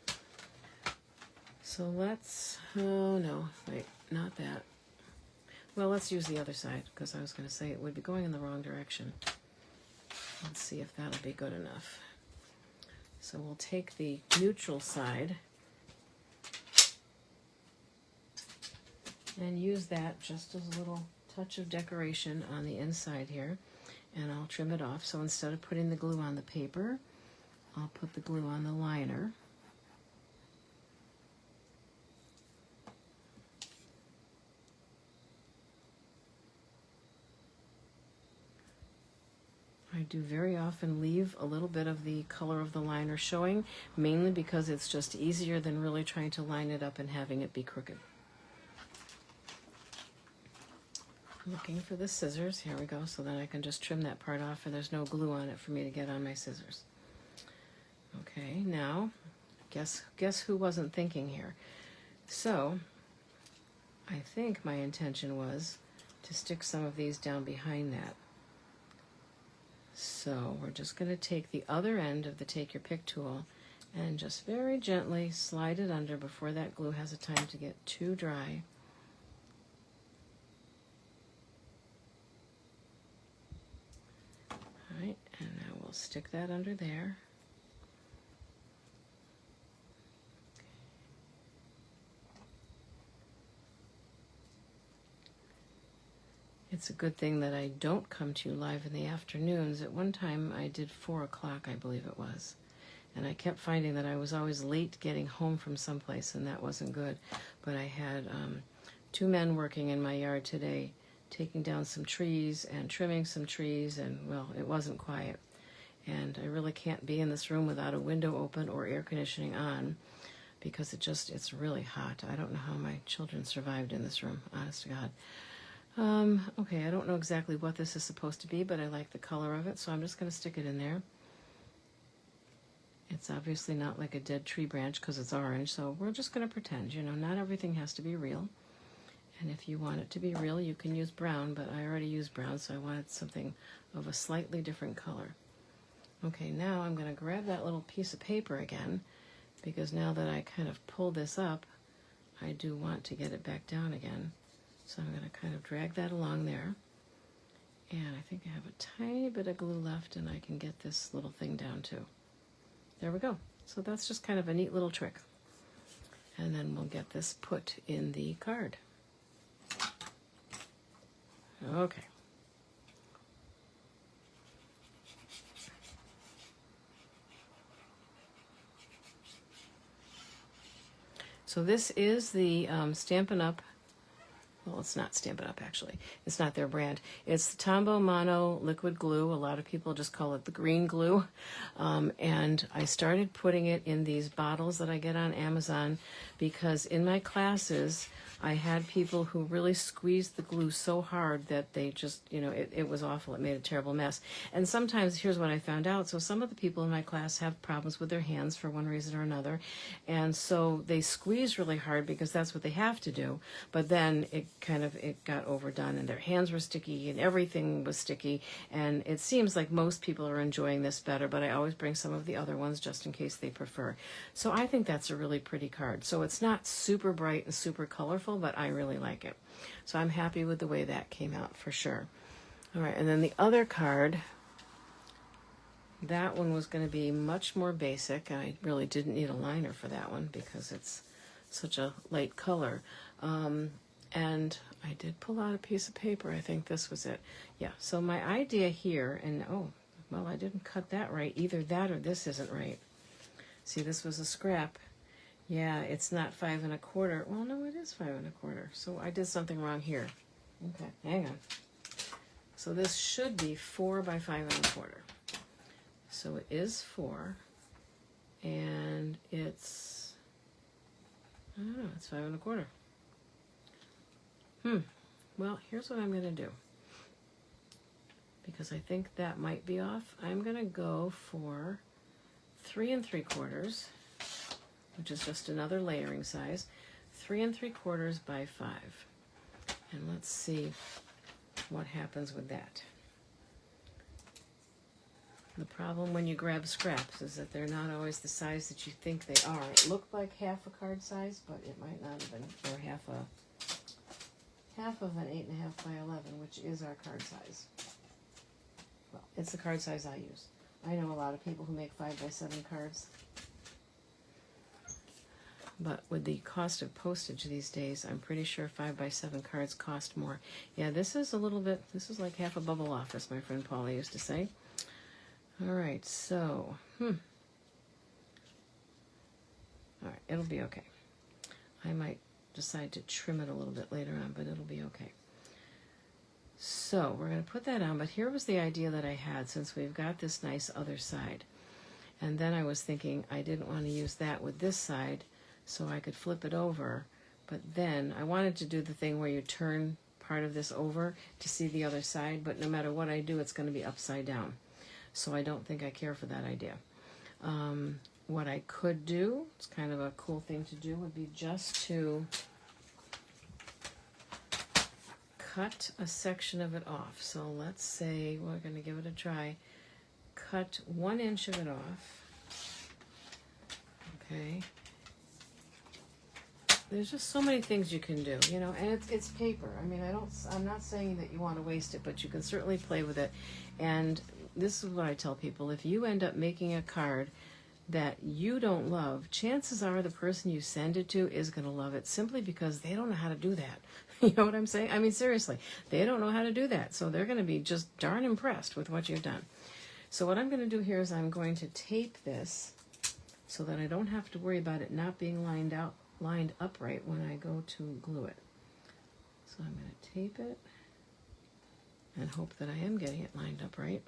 Speaker 1: So let's, oh no, wait, not that. Well, let's use the other side, because I was going to say it would be going in the wrong direction. Let's see if that'll be good enough. So we'll take the neutral side and use that just as a little touch of decoration on the inside here, and I'll trim it off. So instead of putting the glue on the paper, I'll put the glue on the liner. I do very often leave a little bit of the color of the liner showing, mainly because it's just easier than really trying to line it up and having it be crooked. Looking for the scissors. Here we go. So then I can just trim that part off, and there's no glue on it for me to get on my scissors. Okay, now guess who wasn't thinking here? So I think my intention was to stick some of these down behind that. So we're just going to take the other end of the Take Your Pick tool and just very gently slide it under before that glue has a time to get too dry. All right, and now we'll stick that under there. It's a good thing that I don't come to you live in the afternoons. At one time I did 4 o'clock, I believe it was. And I kept finding that I was always late getting home from someplace, and that wasn't good. But I had 2 men working in my yard today, taking down some trees and trimming some trees, and, well, it wasn't quiet. And I really can't be in this room without a window open or air conditioning on, because it's really hot. I don't know how my children survived in this room, honest to God. Okay, I don't know exactly what this is supposed to be, but I like the color of it, so I'm just going to stick it in there. It's obviously not like a dead tree branch because it's orange, so we're just going to pretend, not everything has to be real. And if you want it to be real, you can use brown, but I already used brown, so I wanted something of a slightly different color. Okay, now I'm going to grab that little piece of paper again, because now that I kind of pulled this up, I do want to get it back down again. So I'm going to kind of drag that along there. And I think I have a tiny bit of glue left, and I can get this little thing down too. There we go. So that's just kind of a neat little trick. And then we'll get this put in the card. Okay. So this is the Stampin' Up. Well, it's not Stampin' Up, actually. It's not their brand. It's the Tombow Mono liquid glue. A lot of people just call it the green glue. And I started putting it in these bottles that I get on Amazon because in my classes, I had people who really squeezed the glue so hard that they just, it was awful. It made a terrible mess. And sometimes, here's what I found out. So some of the people in my class have problems with their hands for one reason or another. And so they squeeze really hard because that's what they have to do. But then it got overdone and their hands were sticky and everything was sticky. And it seems like most people are enjoying this better, but I always bring some of the other ones just in case they prefer. So I think that's a really pretty card. So it's not super bright and super colorful, but I really like it. So I'm happy with the way that came out for sure. All right, and then the other card, that one was going to be much more basic. I really didn't need a liner for that one because it's such a light color. And I did pull out a piece of paper. I think this was it. Yeah, so my idea here, and well, I didn't cut that right. Either that or this isn't right. See, this was a scrap. Yeah, it's not 5 1/4. Well, no, it is 5 1/4. So I did something wrong here. Okay, hang on. So this should be 4 by 5 1/4. So it is 4, and it's, I don't know, it's 5 1/4. Well, here's what I'm going to do. Because I think that might be off. I'm going to go for 3 3/4, which is just another layering size. 3 3/4 by 5. And let's see what happens with that. The problem when you grab scraps is that they're not always the size that you think they are. It looked like half a card size, but it might not have been, or half of an 8 1/2 by 11, which is our card size. Well, it's the card size I use. I know a lot of people who make 5 by 7 cards. But with the cost of postage these days, I'm pretty sure 5 by 7 cards cost more. Yeah, this is a little bit, this is like half a bubble office, my friend Paula used to say. All right, so, all right, it'll be okay. I might decide to trim it a little bit later on, but it'll be okay. So we're going to put that on, but here was the idea that I had, since we've got this nice other side. And then I was thinking I didn't want to use that with this side, so I could flip it over. But then I wanted to do the thing where you turn part of this over to see the other side, but no matter what I do, it's going to be upside down. So I don't think I care for that idea. What I could do, it's kind of a cool thing to do, would be just to cut a section of it off. So let's say we're going to give it a try. Cut 1 inch of it off. Okay. There's just so many things you can do, you know, and it's paper. I mean, I'm not saying that you want to waste it, but you can certainly play with it. And this is what I tell people. If you end up making a card that you don't love, chances are the person you send it to is going to love it, simply because they don't know how to do that. You know what I'm saying? I mean, seriously, they don't know how to do that. So they're going to be just darn impressed with what you've done. So what I'm going to do here is I'm going to tape this so that I don't have to worry about it not being lined upright when I go to glue it. So I'm going to tape it and hope that I am getting it lined up right,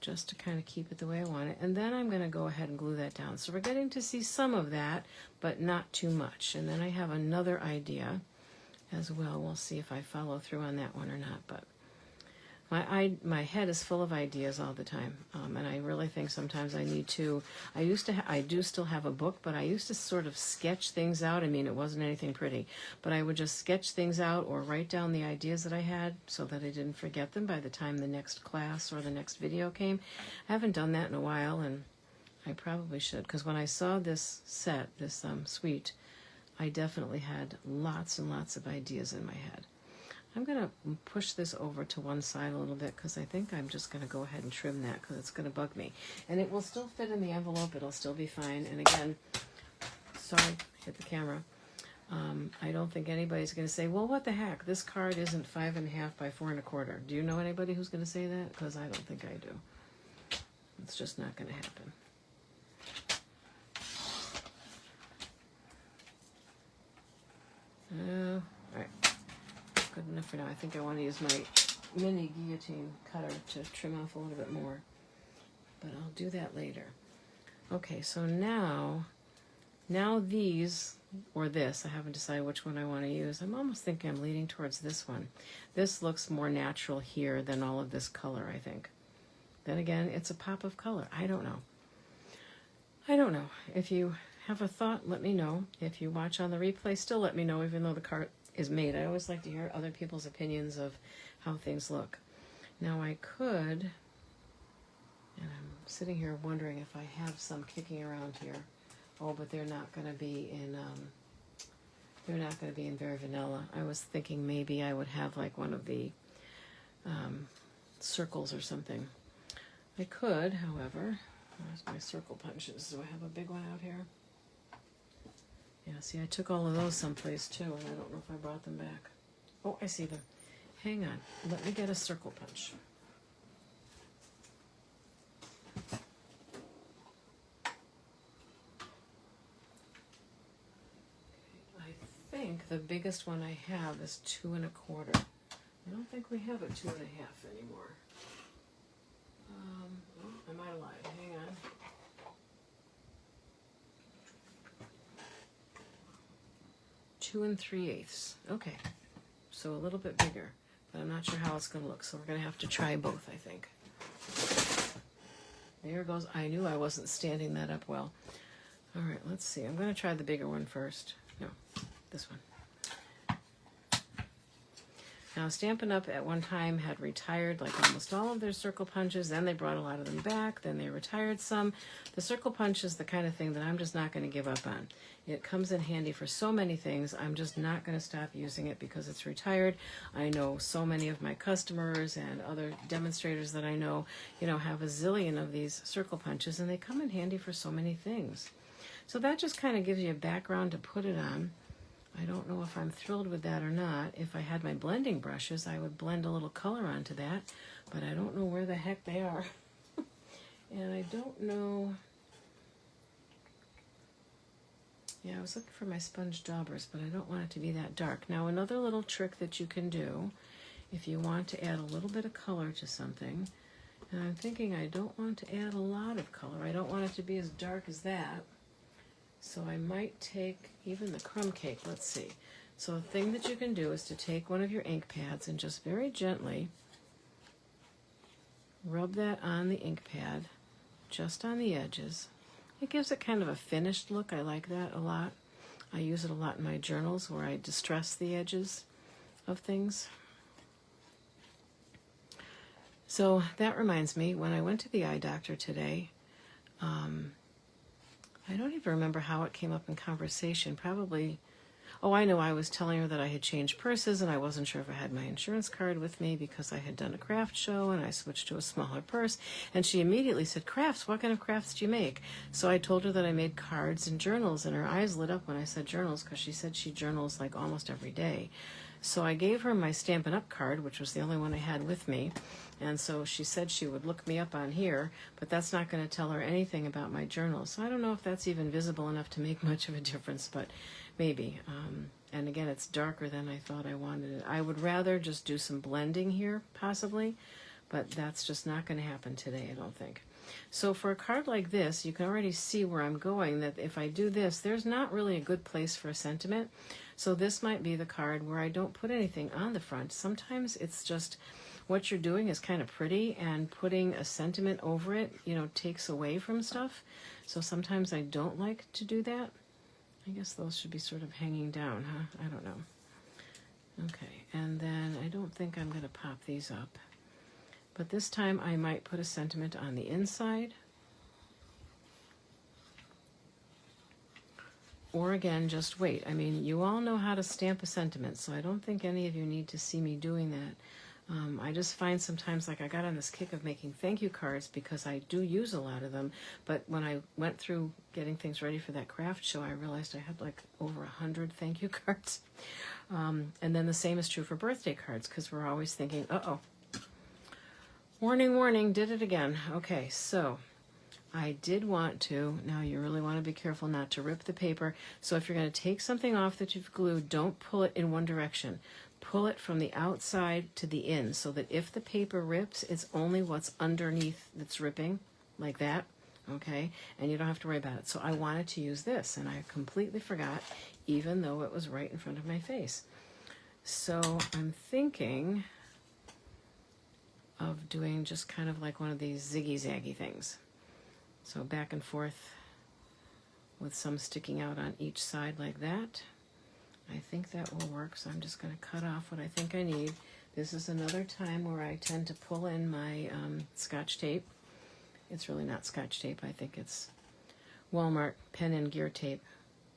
Speaker 1: just to kind of keep it the way I want it. And then I'm going to go ahead and glue that down. So we're getting to see some of that, but not too much. And then I have another idea as well. We'll see if I follow through on that one or not. But my head is full of ideas all the time, and I really think sometimes I need to. I do still have a book, but I used to sort of sketch things out. I mean, it wasn't anything pretty, but I would just sketch things out or write down the ideas that I had so that I didn't forget them by the time the next class or the next video came. I haven't done that in a while, and I probably should, because when I saw this set, this suite, I definitely had lots and lots of ideas in my head. I'm going to push this over to one side a little bit, because I think I'm just going to go ahead and trim that, because it's going to bug me. And it will still fit in the envelope. It'll still be fine. And again, sorry, hit the camera. I don't think anybody's going to say, well, what the heck? This card isn't 5 1/2 by 4 1/4. Do you know anybody who's going to say that? Because I don't think I do. It's just not going to happen. All right. Good enough for now. I think I want to use my mini guillotine cutter to trim off a little bit more, but I'll do that later. Okay, so now these, or this, I haven't decided which one I want to use. I'm almost thinking I'm leaning towards this one. This looks more natural here than all of this color, I think. Then again, it's a pop of color. I don't know. If you have a thought, let me know. If you watch on the replay, still let me know, even though the card is made. I always like to hear other people's opinions of how things look. Now I could, and I'm sitting here wondering if I have some kicking around here. Oh, but they're not going to be in. They're not going to be in Very Vanilla. I was thinking maybe I would have like one of the circles or something. I could, however. Where's my circle punches? Do I have a big one out here? Yeah, see, I took all of those someplace too, and I don't know if I brought them back. Oh, I see them. Hang on. Let me get a circle punch. the biggest one I have is 2 1/4. I don't think we have a 2 1/2 anymore. Oh, I might have lied. Hang on. Two and 3/8. Okay, so a little bit bigger, but I'm not sure how it's going to look. So we're going to have to try both, I think. There goes. I knew I wasn't standing that up well. All right, let's see. I'm going to try the bigger one first. No, this one. Now, Stampin' Up! At one time had retired like almost all of their circle punches. Then they brought a lot of them back. Then they retired some. The circle punch is the kind of thing that I'm just not going to give up on. It comes in handy for so many things. I'm just not going to stop using it because it's retired. I know so many of my customers and other demonstrators that I know, have a zillion of these circle punches, and they come in handy for so many things. So that just kind of gives you a background to put it on. I don't know if I'm thrilled with that or not. If I had my blending brushes, I would blend a little color onto that, but I don't know where the heck they are. And I don't know. Yeah, I was looking for my sponge daubers, but I don't want it to be that dark. Now, another little trick that you can do, if you want to add a little bit of color to something, and I'm thinking I don't want to add a lot of color. I don't want it to be as dark as that. So I might take even the crumb cake. Let's see. So the thing that you can do is to take one of your ink pads and just very gently rub that on the ink pad, just on the edges. It gives it kind of a finished look. I like that a lot. I use it a lot in my journals where I distress the edges of things. So that reminds me, when I went to the eye doctor today, I don't even remember how it came up in conversation. Probably, I know I was telling her that I had changed purses and I wasn't sure if I had my insurance card with me because I had done a craft show and I switched to a smaller purse. And she immediately said, crafts, what kind of crafts do you make? So I told her that I made cards and journals, and her eyes lit up when I said journals because she said she journals like almost every day. So I gave her my Stampin' Up! Card, which was the only one I had with me. And so she said she would look me up on here, but that's not going to tell her anything about my journals. So I don't know if that's even visible enough to make much of a difference, but maybe. And again, it's darker than I thought I wanted it. I would rather just do some blending here, possibly, but that's just not going to happen today, I don't think. So for a card like this, you can already see where I'm going, that if I do this, there's not really a good place for a sentiment. So this might be the card where I don't put anything on the front. Sometimes it's just what you're doing is kind of pretty, and putting a sentiment over it, takes away from stuff. So sometimes I don't like to do that. I guess those should be sort of hanging down, huh? I don't know. Okay, and then I don't think I'm going to pop these up. But this time I might put a sentiment on the inside. Or again, just wait. I mean, you all know how to stamp a sentiment, so I don't think any of you need to see me doing that. I just find sometimes, like I got on this kick of making thank you cards because I do use a lot of them, but when I went through getting things ready for that craft show, I realized I had like over 100 thank you cards. And then the same is true for birthday cards, because we're always thinking, uh-oh, warning, warning, did it again. Okay, so I did want to, now you really want to be careful not to rip the paper. So if you're going to take something off that you've glued, don't pull it in one direction. Pull it from the outside to the in, so that if the paper rips, it's only what's underneath that's ripping, like that, okay? And you don't have to worry about it. So I wanted to use this, and I completely forgot, even though it was right in front of my face. So I'm thinking of doing just kind of like one of these ziggy-zaggy things. So back and forth with some sticking out on each side like that. I think that will work, so I'm just going to cut off what I think I need. This is another time where I tend to pull in my Scotch tape. It's really not Scotch tape. I think it's Walmart pen and gear tape,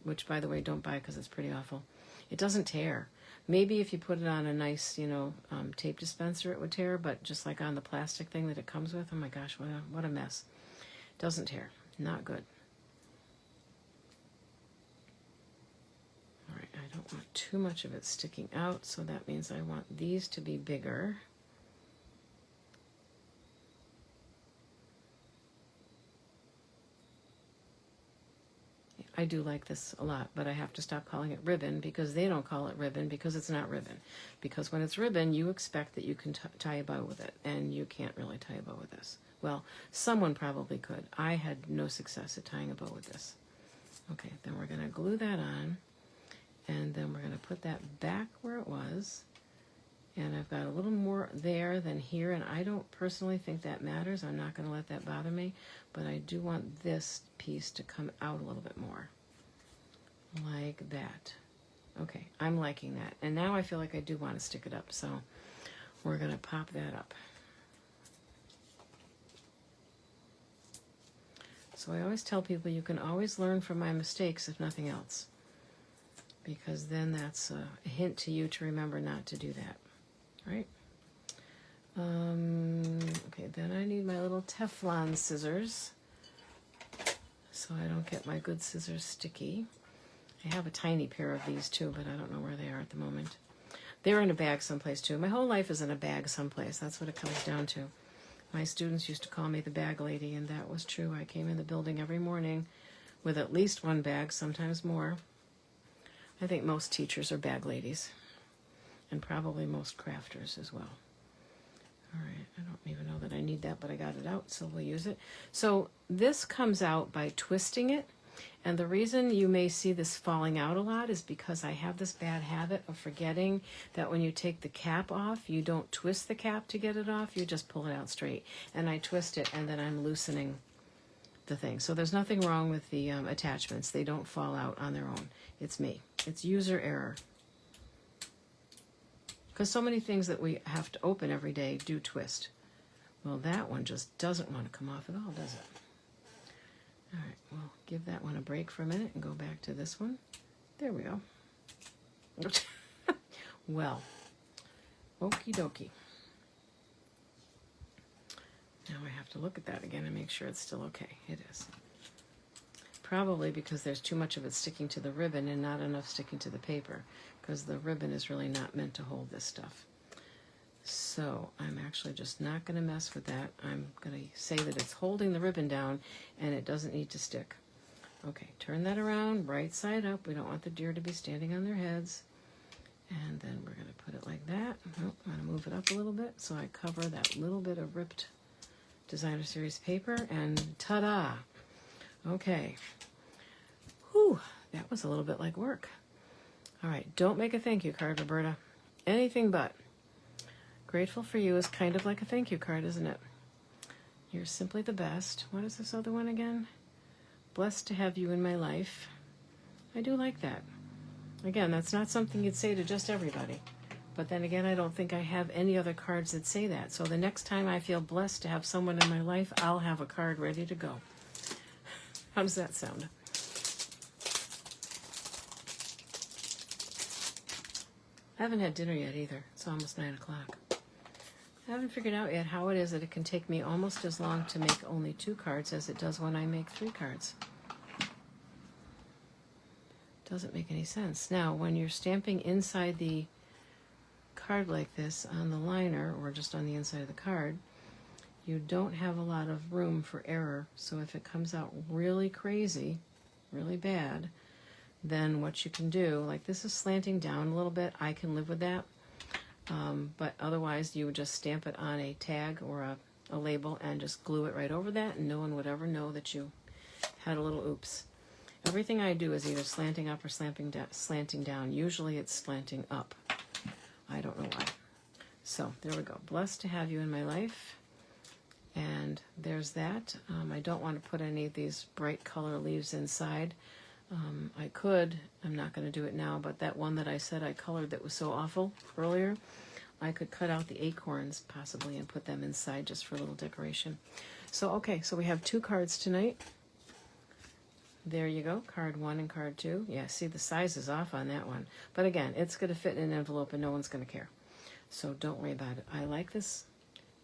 Speaker 1: which, by the way, don't buy because it's pretty awful. It doesn't tear. Maybe if you put it on a nice, tape dispenser, it would tear, but just like on the plastic thing that it comes with, oh my gosh, what a mess. Doesn't tear. Not good. All right, I don't want too much of it sticking out, so that means I want these to be bigger. Yeah, I do like this a lot, but I have to stop calling it ribbon because they don't call it ribbon because it's not ribbon. Because when it's ribbon, you expect that you can tie a bow with it, and you can't really tie a bow with this. Well, someone probably could. I had no success at tying a bow with this. Okay, then we're going to glue that on, and then we're going to put that back where it was. And I've got a little more there than here, and I don't personally think that matters. I'm not going to let that bother me, but I do want this piece to come out a little bit more, like that. Okay, I'm liking that. And now I feel like I do want to stick it up, so we're going to pop that up. So I always tell people you can always learn from my mistakes, if nothing else, because then that's a hint to you to remember not to do that. Right? Okay, then I need my little Teflon scissors so I don't get my good scissors sticky. I have a tiny pair of these too, but I don't know where they are at the moment. They're in a bag someplace too. My whole life is in a bag someplace. That's what it comes down to. My students used to call me the bag lady, and that was true. I came in the building every morning with at least one bag, sometimes more. I think most teachers are bag ladies. And probably most crafters as well. All right, I don't even know that I need that, but I got it out, so we'll use it. So this comes out by twisting it, and the reason you may see this falling out a lot is because I have this bad habit of forgetting that when you take the cap off, you don't twist the cap to get it off, you just pull it out straight. And I twist it, and then I'm loosening the thing. So there's nothing wrong with the attachments. They don't fall out on their own. It's me. It's user error. Because so many things that we have to open every day do twist. Well, that one just doesn't want to come off at all, does it? All right, we'll give that one a break for a minute and go back to this one. There we go. Well, okie dokie. Now I have to look at that again and make sure it's still okay. It is. Probably because there's too much of it sticking to the ribbon and not enough sticking to the paper, because the ribbon is really not meant to hold this stuff. So I'm actually just not going to mess with that. I'm going to say that it's holding the ribbon down and it doesn't need to stick. Okay, turn that around, right side up. We don't want the deer to be standing on their heads. And then we're going to put it like that. Oh, I'm going to move it up a little bit so I cover that little bit of ripped Designer Series paper, and ta-da! Okay. Whew, that was a little bit like work. All right, don't make a thank you card, Roberta. Anything but. Grateful for you is kind of like a thank you card, isn't it? You're simply the best. What is this other one again? Blessed to have you in my life. I do like that. Again, that's not something you'd say to just everybody. But then again, I don't think I have any other cards that say that. So the next time I feel blessed to have someone in my life, I'll have a card ready to go. How does that sound? I haven't had dinner yet either. It's almost 9 o'clock. I haven't figured out yet how it is that it can take me almost as long to make only 2 cards as it does when I make 3 cards. Doesn't make any sense. Now, when you're stamping inside the card like this on the liner, or just on the inside of the card, you don't have a lot of room for error. So if it comes out really crazy, really bad, then what you can do, like this is slanting down a little bit, I can live with that. But otherwise you would just stamp it on a tag or a label and just glue it right over that, and no one would ever know that you had a little oops. Everything I do is either slanting up or slanting down. Usually it's slanting up. I don't know why. So there we go. Blessed to have you in my life. And there's that. I don't want to put any of these bright color leaves inside. I could. I'm not going to do it now, but that one that I said I colored that was so awful earlier, I could cut out the acorns possibly and put them inside just for a little decoration. So, okay, so we have 2 cards tonight. There you go, card 1 and card 2. Yeah, see, the size is off on that one. But again, it's going to fit in an envelope and no one's going to care. So don't worry about it. I like this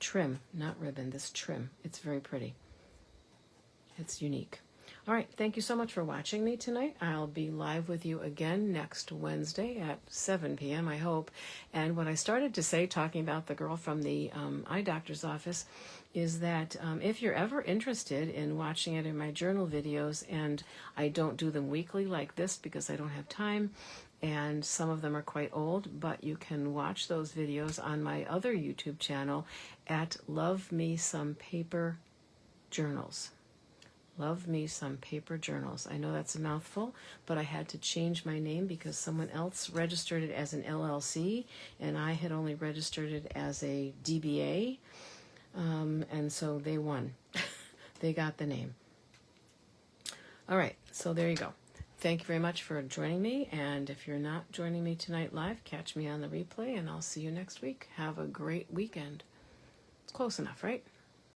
Speaker 1: trim, not ribbon, this trim. It's very pretty. It's unique. All right, thank you so much for watching me tonight. I'll be live with you again next Wednesday at 7 p.m., I hope. And what I started to say, talking about the girl from the eye doctor's office, is that if you're ever interested in watching it in my journal videos, and I don't do them weekly like this because I don't have time, and some of them are quite old, but you can watch those videos on my other YouTube channel at Love Me Some Paper Journals. Love Me Some Paper Journals. I know that's a mouthful, but I had to change my name because someone else registered it as an LLC, and I had only registered it as a DBA, and so they won. They got the name. All right, so there you go. Thank you very much for joining me, and if you're not joining me tonight live, catch me on the replay, and I'll see you next week. Have a great weekend. It's close enough, right?